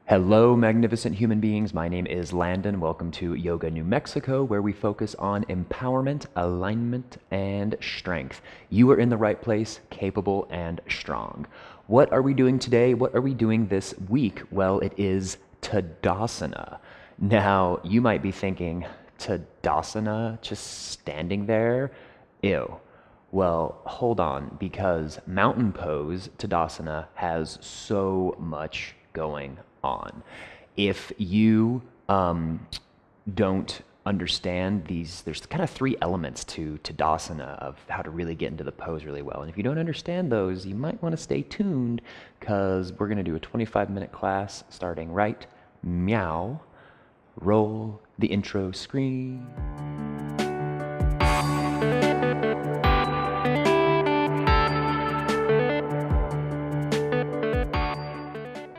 Hello, magnificent human beings. My name is Landon. Welcome to Yoga New Mexico, where we focus on empowerment, alignment, and strength. You are in the right place, capable and strong. What are we doing today? What are we doing this week? Well, it is Tadasana. Now, you might be thinking, Tadasana, just standing there? Ew. Well, hold on, because mountain pose, Tadasana, has so much going on. If you don't understand these, there's kind of three elements to Tadasana of how to really get into the pose really well. And if you don't understand those, you might want to stay tuned because we're going to do a 25-minute class starting right meow. Roll the intro screen.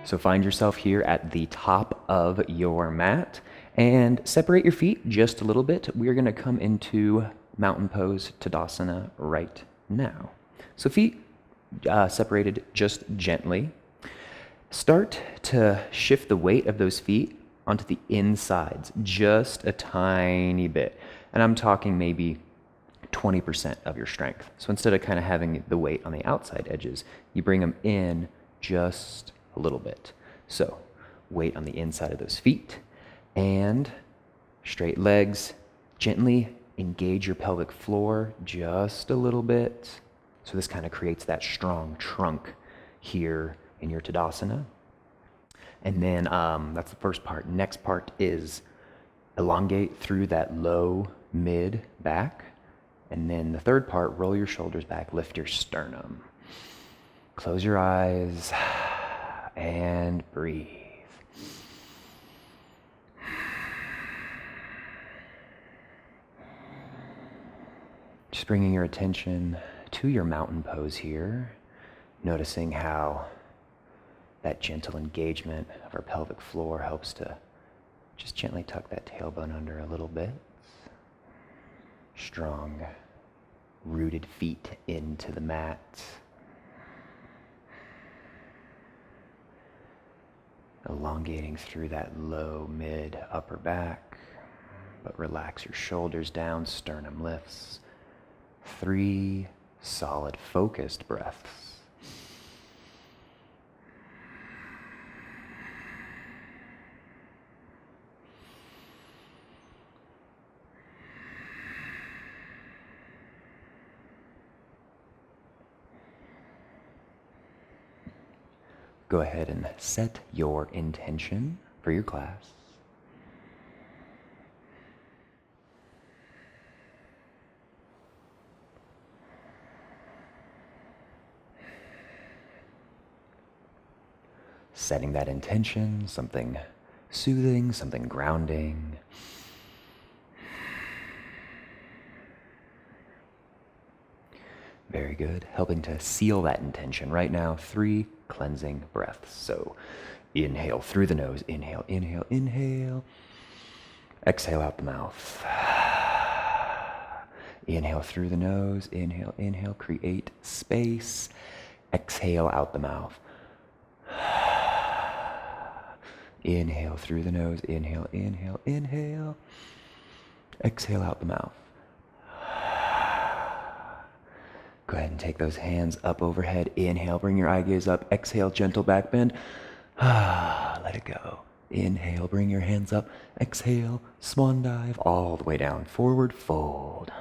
So find yourself here at the top of your mat and separate your feet just a little bit. We are going to come into mountain pose Tadasana right now. So feet separated just gently. Start to shift the weight of those feet onto the insides just a tiny bit. And I'm talking maybe 20% of your strength. So instead of kind of having the weight on the outside edges, you bring them in just a little bit. So weight on the inside of those feet and straight legs. Gently engage your pelvic floor just a little bit. So this kind of creates that strong trunk here in your Tadasana. And then that's the first part. Next part is elongate through that low mid back. And then the third part, roll your shoulders back, lift your sternum. Close your eyes and breathe. Just bringing your attention to your mountain pose here, noticing how that gentle engagement of our pelvic floor helps to just gently tuck that tailbone under a little bit. Strong, rooted feet into the mat. Elongating through that low, mid, upper back, but relax your shoulders down, sternum lifts. 3 solid, focused breaths. Go ahead and set your intention for your class. Setting that intention, something soothing, something grounding. Very good. Helping to seal that intention right now. 3 cleansing breaths. So inhale through the nose. Inhale, inhale, inhale. Exhale out the mouth. Inhale through the nose. Inhale, inhale. Create space. Exhale out the mouth. Inhale through the nose. Inhale, inhale, inhale. Exhale out the mouth. Go ahead and take those hands up overhead. Inhale, bring your eye gaze up. Exhale, gentle back bend. Let it go. Inhale, bring your hands up. Exhale, swan dive all the way down. Forward fold.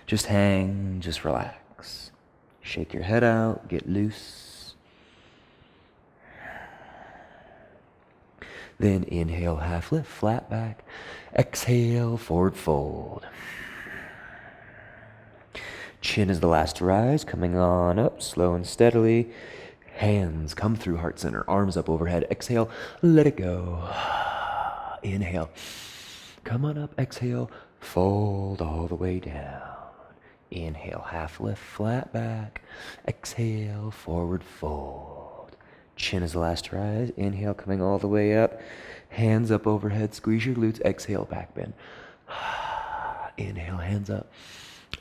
Just hang, just relax. Shake your head out, get loose. Then inhale, half lift, flat back. Exhale, forward fold. Chin is the last to rise, coming on up, slow and steadily. Hands come through heart center, arms up overhead. Exhale, let it go. Inhale, come on up. Exhale, fold all the way down. Inhale, half lift, flat back. Exhale, forward fold. Chin is the last to rise. Inhale, coming all the way up. Hands up overhead, squeeze your glutes. Exhale, back bend. Inhale, hands up.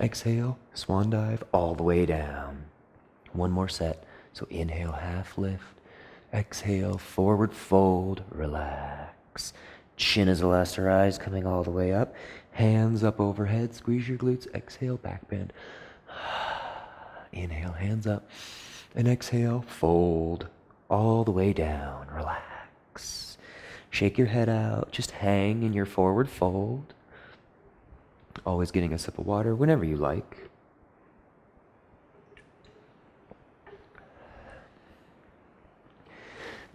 Exhale, swan dive all the way down. One more set. So inhale, half lift. Exhale, forward fold, relax. Chin is elasterized, coming all the way up. Hands up overhead, squeeze your glutes. Exhale, back bend. Inhale, hands up. And exhale, fold all the way down, relax. Shake your head out, just hang in your forward fold. Always getting a sip of water whenever you like.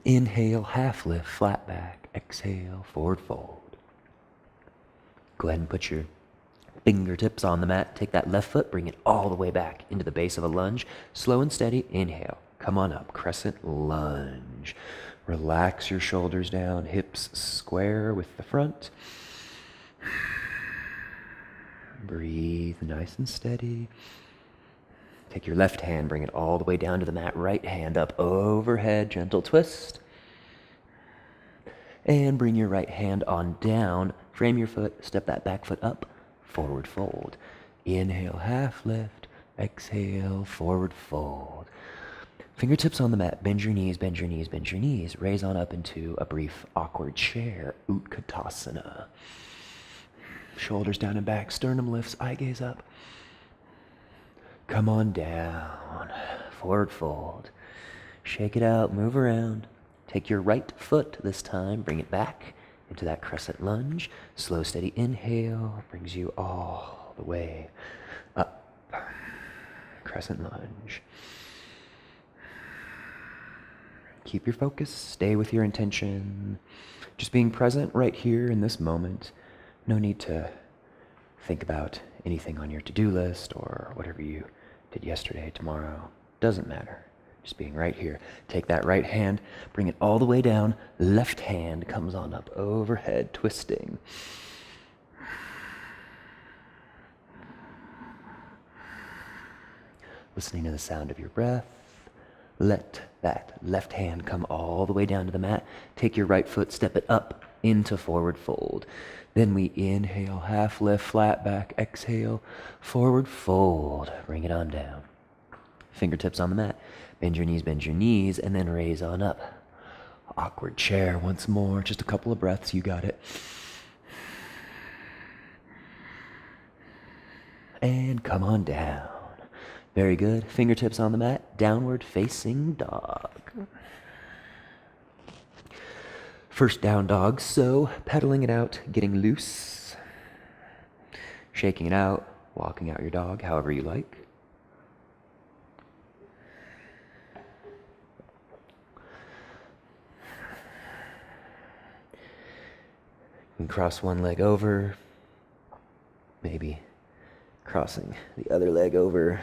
Inhale, half lift, flat back. Exhale, forward fold. Go ahead and put your fingertips on the mat. Take that left foot, bring it all the way back into the base of a lunge. Slow and steady, inhale. Come on up, crescent lunge. Relax your shoulders down, hips square with the front. Breathe nice and steady. Take your left hand, bring it all the way down to the mat. Right hand up overhead, gentle twist. And bring your right hand on down. Frame your foot, step that back foot up, forward fold. Inhale, half lift. Exhale, forward fold. Fingertips on the mat, bend your knees, bend your knees, bend your knees. Raise on up into a brief awkward chair, Utkatasana. Shoulders down and back, sternum lifts, eye gaze up. Come on down, forward fold. Shake it out, move around. Take your right foot this time, bring it back into that crescent lunge. Slow, steady inhale brings you all the way up. Crescent lunge. Keep your focus, stay with your intention. Just being present right here in this moment. No need to think about anything on your to-do list or whatever you did yesterday, tomorrow. Doesn't matter. Just being right here. Take that right hand, bring it all the way down. Left hand comes on up overhead, twisting. Listening to the sound of your breath. Let that left hand come all the way down to the mat. Take your right foot, step it up into forward fold. Then we inhale, half lift, flat back. Exhale, forward fold. Bring it on down. Fingertips on the mat. Bend your knees, and then raise on up. Awkward chair once more. Just a couple of breaths. You got it. And come on down. Very good. Fingertips on the mat. Downward facing dog. First down dog. So pedaling it out, getting loose. Shaking it out, walking out your dog, however you like. You can cross one leg over, maybe crossing the other leg over.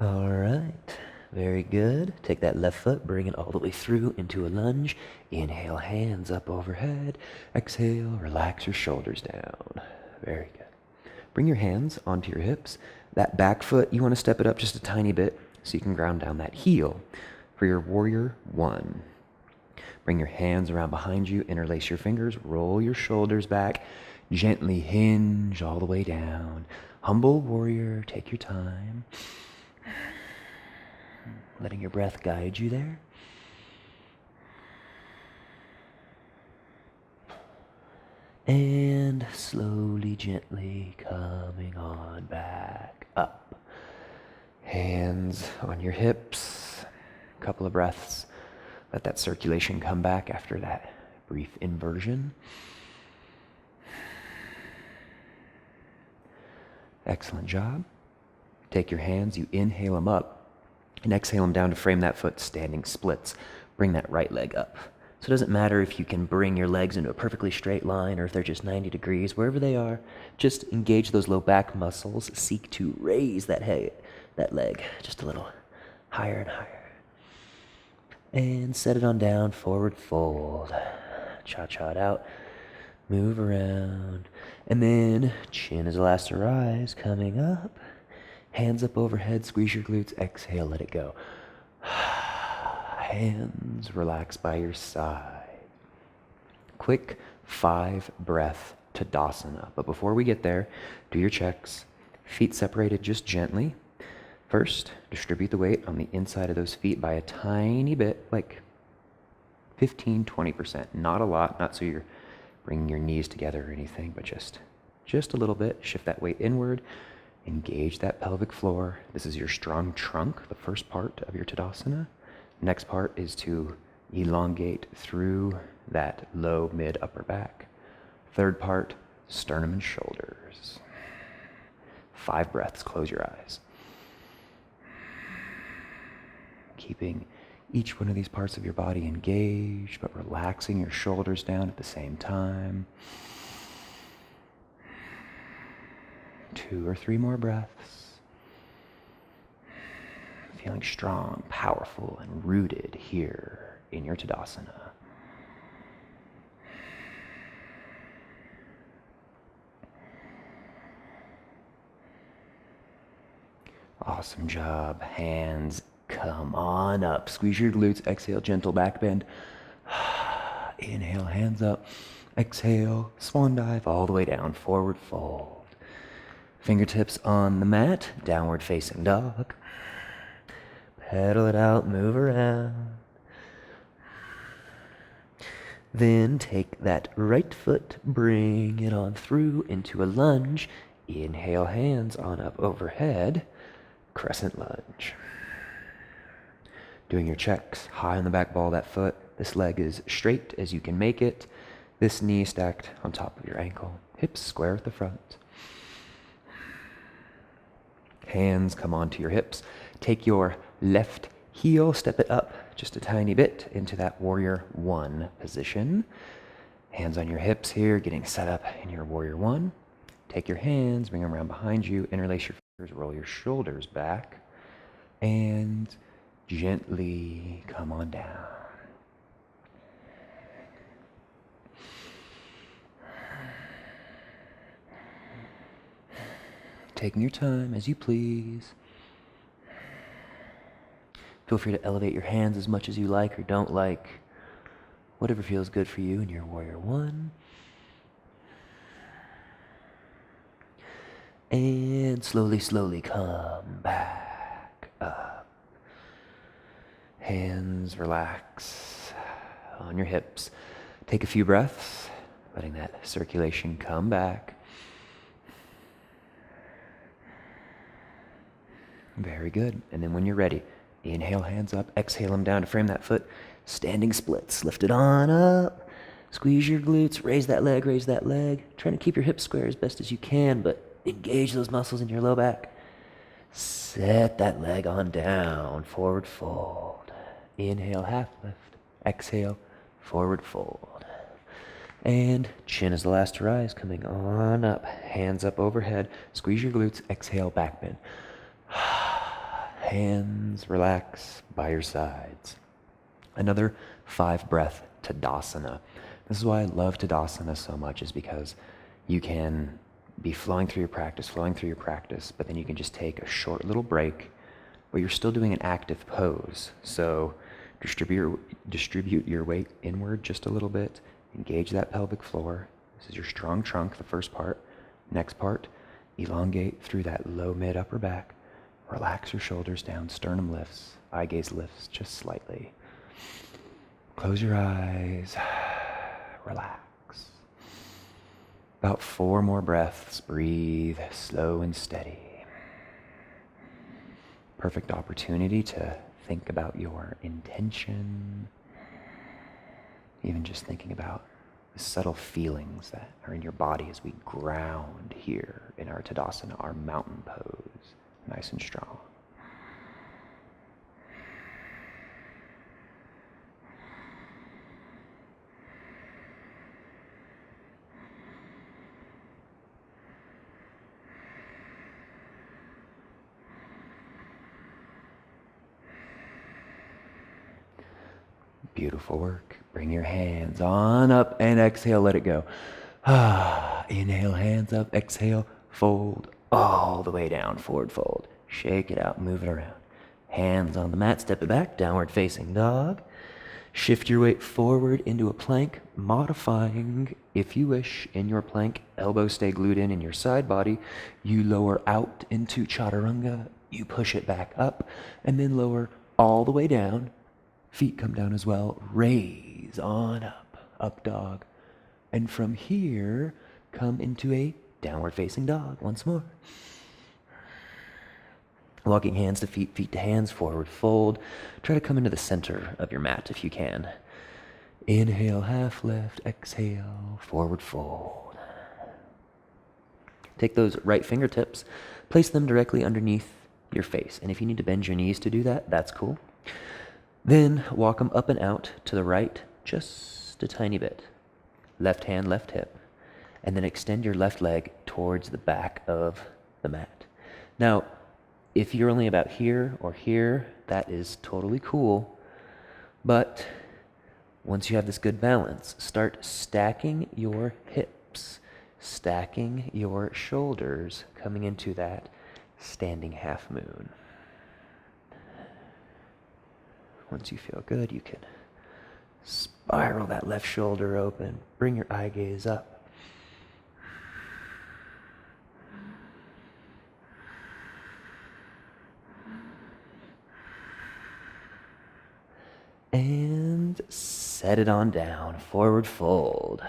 All right, very good. Take that left foot, bring it all the way through into a lunge. Inhale, hands up overhead. Exhale, relax your shoulders down. Very good. Bring your hands onto your hips. That back foot, you want to step it up just a tiny bit so you can ground down that heel. For your warrior one, bring your hands around behind you, interlace your fingers, roll your shoulders back, gently hinge all the way down. Humble warrior, take your time. Letting your breath guide you there. And slowly, gently coming on back up. Hands on your hips. Couple of breaths. Let that circulation come back after that brief inversion. Excellent job. Take your hands, you inhale them up, and exhale them down to frame that foot, standing splits. Bring that right leg up. So it doesn't matter if you can bring your legs into a perfectly straight line or if they're just 90 degrees, wherever they are, just engage those low back muscles. Seek to raise that leg just a little higher and higher. And set it on down, forward fold. Cha-cha it out. Move around. And then chin is elasterized, coming up. Hands up overhead, squeeze your glutes. Exhale, let it go. Hands relax by your side. Quick 5-breath Tadasana. But before we get there, do your checks. Feet separated just gently. First, distribute the weight on the inside of those feet by a tiny bit, like 15-20%. Not a lot, not so you're bringing your knees together or anything, but just a little bit. Shift that weight inward. Engage that pelvic floor. This is your strong trunk, the first part of your Tadasana. Next part is to elongate through that low, mid, upper back. Third part, sternum and shoulders. 5 breaths, close your eyes. Keeping each one of these parts of your body engaged, but relaxing your shoulders down at the same time. 2 or 3 more breaths. Feeling strong, powerful, and rooted here in your Tadasana. Awesome job. Hands come on up. Squeeze your glutes. Exhale, gentle back bend. Inhale, hands up. Exhale, swan dive all the way down. Forward fold. Fingertips on the mat. Downward facing dog. Pedal it out, move around. Then take that right foot, bring it on through into a lunge. Inhale, hands on up overhead. Crescent lunge. Doing your checks, high on the back ball of that foot. This leg is straight as you can make it. This knee stacked on top of your ankle. Hips square at the front. Hands come onto your hips. Take your left heel, step it up just a tiny bit into that warrior 1 position. Hands on your hips here, getting set up in your warrior 1. Take your hands, bring them around behind you, interlace your fingers, roll your shoulders back, and gently come on down. Taking your time as you please. Feel free to elevate your hands as much as you like or don't like. Whatever feels good for you in your warrior 1. And slowly, slowly come back up. Hands relax on your hips. Take a few breaths, letting that circulation come back. Very good. And then when you're ready, inhale, hands up, exhale them down to frame that foot. Standing splits, lift it on up. Squeeze your glutes, raise that leg, raise that leg. Trying to keep your hips square as best as you can, but engage those muscles in your low back. Set that leg on down, forward fold. Inhale, half lift. Exhale, forward fold. And chin is the last to rise, coming on up. Hands up overhead. Squeeze your glutes, exhale, back bend. Hands relax by your sides. Another 5 breath Tadasana. This is why I love Tadasana so much, is because you can be flowing through your practice, but then you can just take a short little break, but you're still doing an active pose. So distribute your weight inward just a little bit. Engage that pelvic floor. This is your strong trunk, the first part. Next part, elongate through that low, mid, upper back. Relax your shoulders down, sternum lifts, eye gaze lifts just slightly. Close your eyes, relax. About 4 more breaths, breathe slow and steady. Perfect opportunity to think about your intention, even just thinking about the subtle feelings that are in your body as we ground here in our Tadasana, our mountain pose. Nice and strong. Beautiful work. Bring your hands on up and exhale, let it go. Inhale, hands up, exhale, fold all the way down, forward fold. Shake it out, move it around. Hands on the mat, step it back, downward facing dog. Shift your weight forward into a plank, modifying, if you wish, in your plank. Elbows stay glued in your side body. You lower out into chaturanga. You push it back up and then lower all the way down. Feet come down as well. Raise on up, up dog. And from here, come into a downward facing dog once more. Walking hands to feet, feet to hands, forward fold. Try to come into the center of your mat if you can. Inhale, half lift, exhale, forward fold. Take those right fingertips, place them directly underneath your face. And if you need to bend your knees to do that, that's cool. Then walk them up and out to the right, just a tiny bit. Left hand, left hip. And then extend your left leg towards the back of the mat. Now, if you're only about here or here, that is totally cool. But once you have this good balance, start stacking your hips, stacking your shoulders, coming into that standing half moon. Once you feel good, you can spiral that left shoulder open, bring your eye gaze up. And set it on down, forward fold.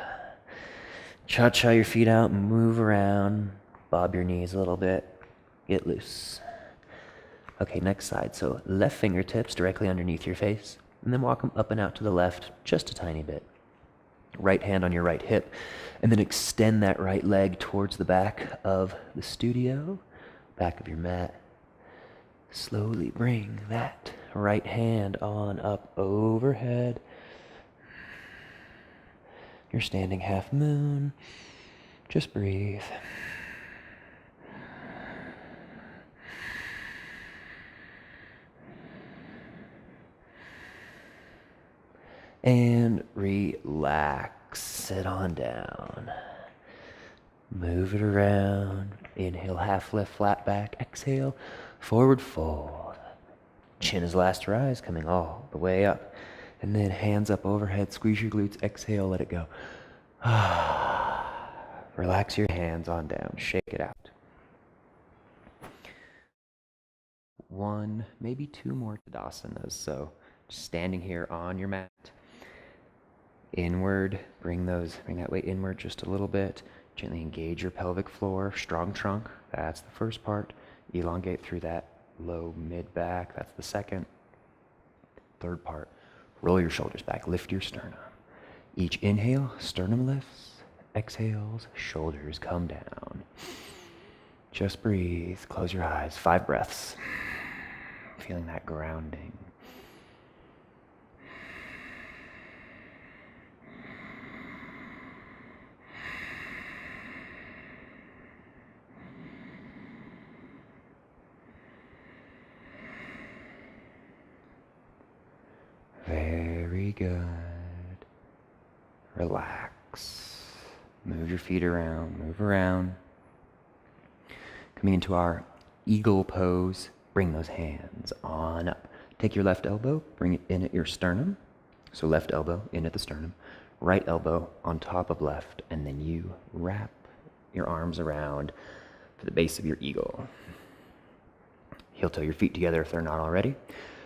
Cha-cha your feet out, move around, bob your knees a little bit, get loose. Okay, next side. So left fingertips directly underneath your face, and then walk them up and out to the left just a tiny bit. Right hand on your right hip, and then extend that right leg towards the back of the studio, back of your mat. Slowly bring that right hand on up overhead. You're standing half moon. Just breathe. And relax. Sit on down. Move it around. Inhale, half lift, flat back. Exhale, forward fold. Chin is last to rise, coming all the way up. And then hands up overhead, squeeze your glutes, exhale, let it go. Relax your hands on down, shake it out. One, maybe two more Tadasanas. So just standing here on your mat. Inward, bring that weight inward just a little bit. Gently engage your pelvic floor, strong trunk, that's the first part. Elongate through that low mid back, that's the second. Third part, roll your shoulders back, lift your sternum. Each inhale, sternum lifts. Exhales, shoulders come down. Just breathe, close your eyes, 5 breaths. Feeling that grounding. Very good. Relax. Move your feet around, move around. Coming into our eagle pose, bring those hands on up. Take your left elbow, bring it in at your sternum. So left elbow in at the sternum, right elbow on top of left, and then you wrap your arms around for the base of your eagle. Heel toe your feet together if they're not already.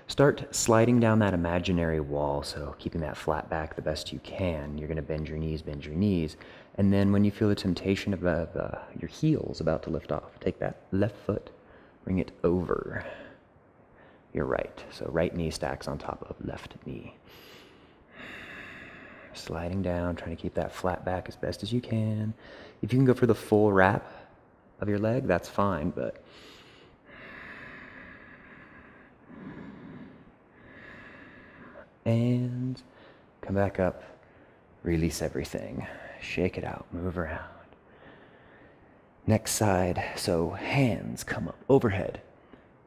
Start sliding down that imaginary wall, so keeping that flat back the best you can. You're going to bend your knees, and then when you feel the temptation of your heels about to lift off, take that left foot, bring it over your right. So right knee stacks on top of left knee. Sliding down, trying to keep that flat back as best as you can. If you can go for the full wrap of your leg, that's fine, but and come back up, release everything, shake it out, move around. Next side, so hands come up overhead.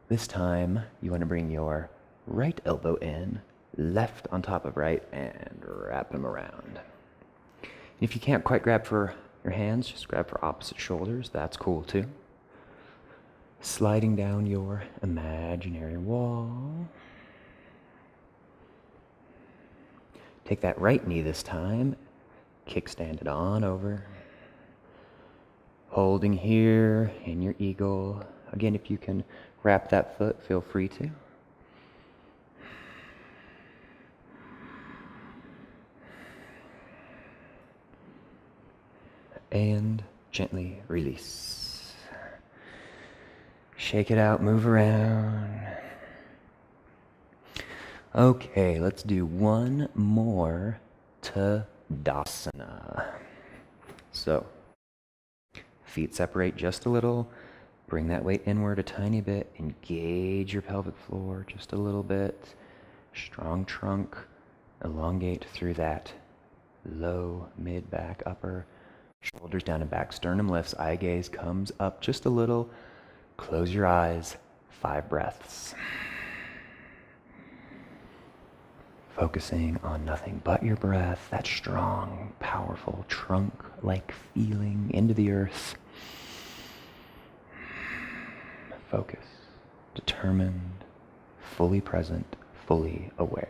This time you want to bring your right elbow in, left on top of right, and wrap them around. If you can't quite grab for your hands, just grab for opposite shoulders, that's cool too. Sliding down your imaginary wall. Take that right knee this time, kickstand it on over. Holding here in your eagle. Again, if you can wrap that foot, feel free to. And gently release. Shake it out, move around. Okay, let's do one more Tadasana. So, feet separate just a little. Bring that weight inward a tiny bit. Engage your pelvic floor just a little bit. Strong trunk. Elongate through that low, mid, back, upper. Shoulders down and back. Sternum lifts. Eye gaze comes up just a little. Close your eyes. 5 breaths. Focusing on nothing but your breath. That strong, powerful trunk-like feeling into the earth. Focus. Determined. Fully present. Fully aware.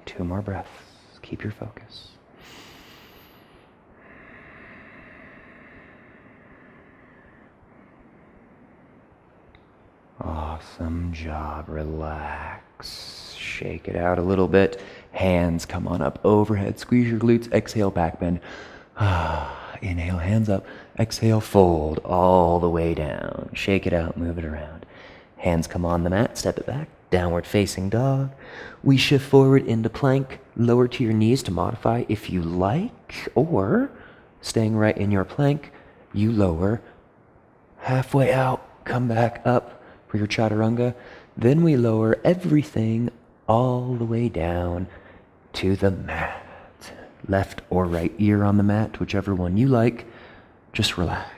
Two more breaths. Keep your focus. Awesome job. Relax. Shake it out a little bit. Hands come on up overhead. Squeeze your glutes. Exhale, back bend. Inhale, hands up. Exhale, fold all the way down. Shake it out, move it around. Hands come on the mat, step it back. Downward facing dog. We shift forward into plank. Lower to your knees to modify if you like, or staying right in your plank, you lower halfway out, come back up for your chaturanga. Then we lower everything all the way down to the mat. Left or right ear on the mat, whichever one you like. Just relax.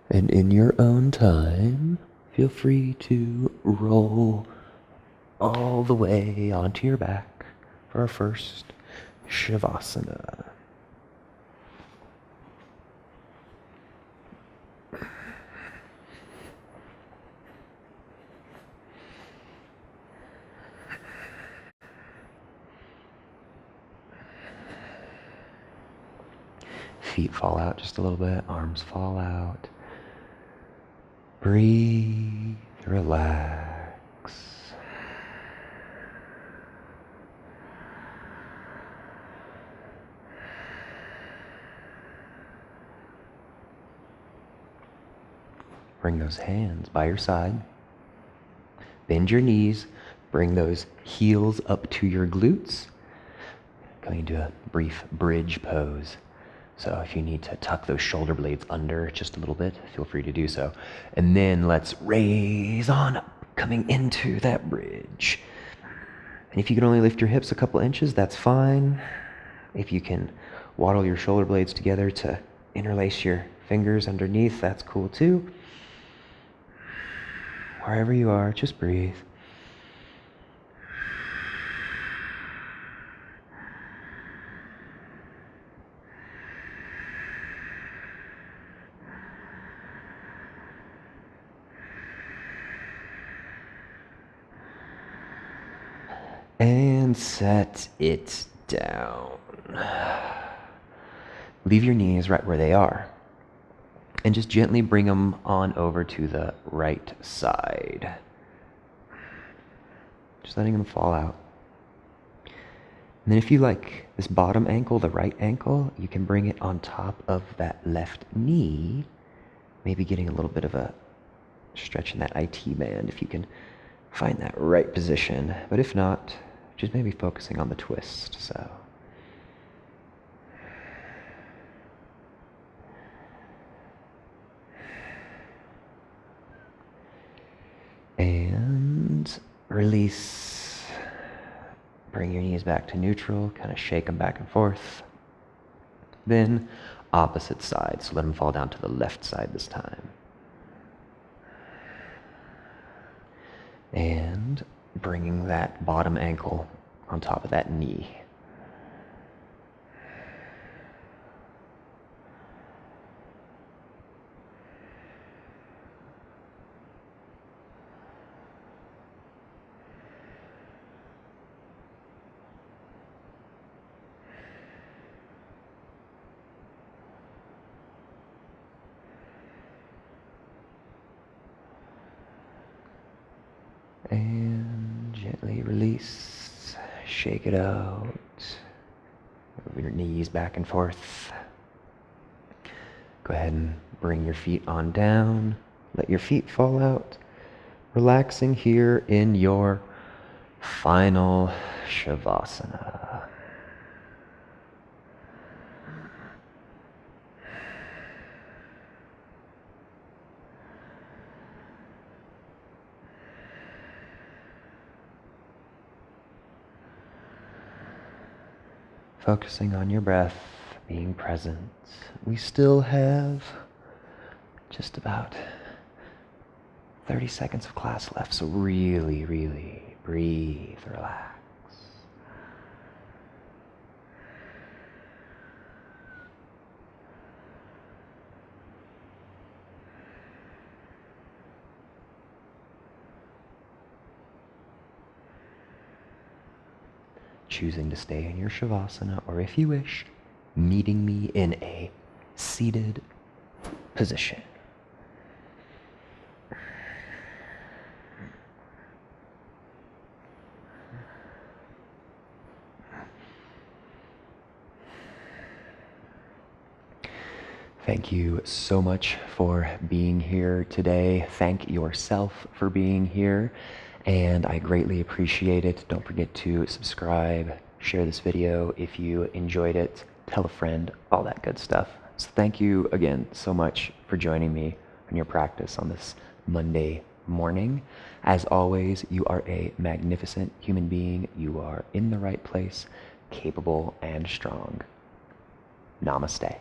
And in your own time, feel free to roll all the way onto your back for our first Shavasana. Feet fall out just a little bit, arms fall out. Breathe, relax. Bring those hands by your side. Bend your knees. Bring those heels up to your glutes. Going into a brief bridge pose. So if you need to tuck those shoulder blades under just a little bit, feel free to do so. And then let's raise on up, coming into that bridge. And if you can only lift your hips a couple inches, that's fine. If you can waddle your shoulder blades together to interlace your fingers underneath, that's cool too. Wherever you are, just breathe. And set it down. Leave your knees right where they are. And just gently bring them on over to the right side. Just letting them fall out. And then if you like this bottom ankle, the right ankle, you can bring it on top of that left knee. Maybe getting a little bit of a stretch in that IT band if you can find that right position. But if not, just maybe focusing on the twist. So. And release. Bring your knees back to neutral, kind of shake them back and forth. Then opposite side, so let them fall down to the left side this time. And bringing that bottom ankle on top of that knee. And gently release, shake it out, move your knees back and forth. Go ahead and bring your feet on down, let your feet fall out, relaxing here in your final Shavasana. Focusing on your breath, being present. We still have just about 30 seconds of class left, so really, really breathe, relax. Choosing to stay in your Shavasana, or if you wish, meeting me in a seated position. Thank you so much for being here today. Thank yourself for being here, and I greatly appreciate it. Don't forget to subscribe, share this video if you enjoyed it, tell a friend, all that good stuff. So thank you again so much for joining me on your practice on this Monday morning. As always, you are a magnificent human being. You are in the right place, capable and strong. Namaste.